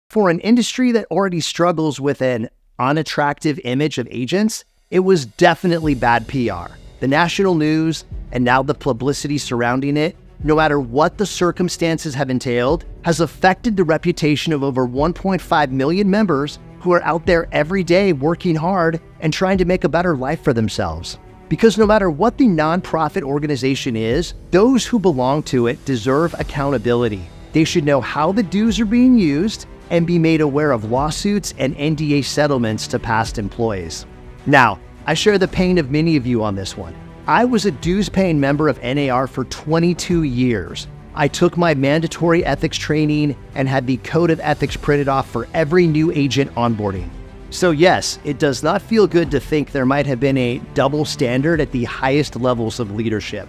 For an industry that already struggles with an unattractive image of agents, it was definitely bad PR. The national news and now the publicity surrounding it, no matter what the circumstances have entailed, has affected the reputation of over 1.5 million members who are out there every day working hard and trying to make a better life for themselves. Because no matter what the nonprofit organization is, those who belong to it deserve accountability. They should know how the dues are being used and be made aware of lawsuits and NDA settlements to past employees. Now, I share the pain of many of you on this one. I was a dues-paying member of NAR for 22 years. I took my mandatory ethics training and had the code of ethics printed off for every new agent onboarding. So yes, it does not feel good to think there might have been a double standard at the highest levels of leadership.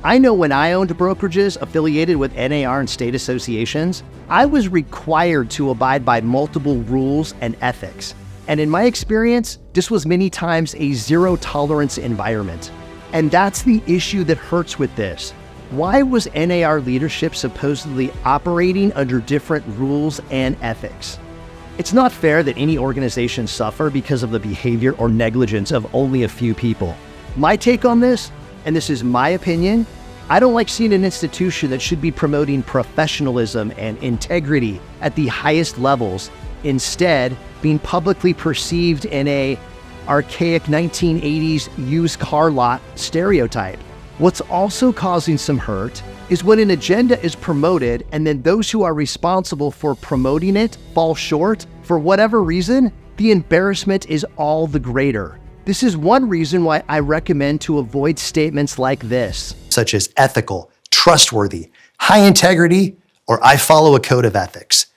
I know when I owned brokerages affiliated with NAR and state associations, I was required to abide by multiple rules and ethics. And in my experience, this was many times a zero-tolerance environment. And that's the issue that hurts with this. Why was NAR leadership supposedly operating under different rules and ethics? It's not fair that any organization suffer because of the behavior or negligence of only a few people. My take on this, and this is my opinion, I don't like seeing an institution that should be promoting professionalism and integrity at the highest levels, instead being publicly perceived in a archaic 1980s used car lot stereotype. What's also causing some hurt is when an agenda is promoted and then those who are responsible for promoting it fall short for whatever reason, the embarrassment is all the greater. This is one reason why I recommend to avoid statements like this, such as ethical, trustworthy, high integrity, or I follow a code of ethics.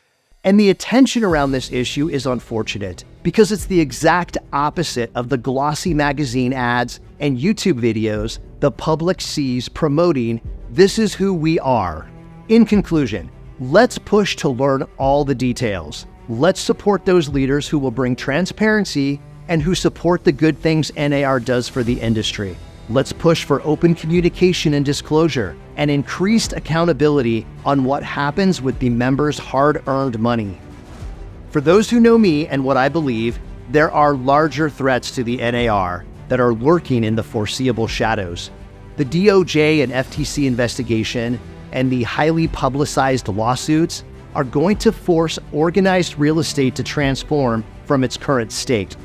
And the attention around this issue is unfortunate because it's the exact opposite of the glossy magazine ads and YouTube videos the public sees promoting "this is who we are." In conclusion, let's push to learn all the details. Let's support those leaders who will bring transparency and who support the good things NAR does for the industry. Let's push for open communication and disclosure and increased accountability on what happens with the members' hard-earned money. For those who know me and what I believe, there are larger threats to the NAR that are lurking in the foreseeable shadows. The DOJ and FTC investigation and the highly publicized lawsuits are going to force organized real estate to transform from its current state.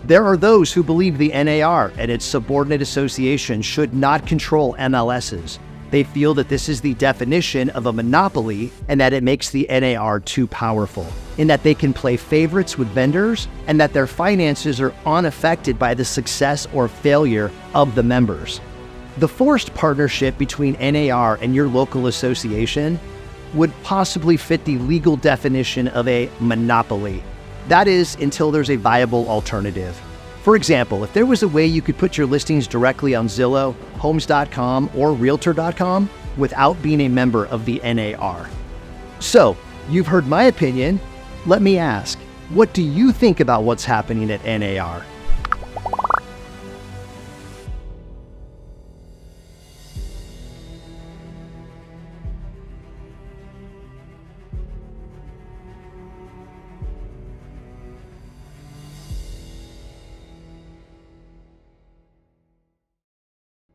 There are those who believe the NAR and its subordinate associations should not control MLSs. They feel that this is the definition of a monopoly and that it makes the NAR too powerful, in that they can play favorites with vendors and that their finances are unaffected by the success or failure of the members. The forced partnership between NAR and your local association would possibly fit the legal definition of a monopoly. That is, until there's a viable alternative. For example, if there was a way you could put your listings directly on Zillow, Homes.com, or Realtor.com without being a member of the NAR. So, you've heard my opinion. Let me ask, what do you think about what's happening at NAR?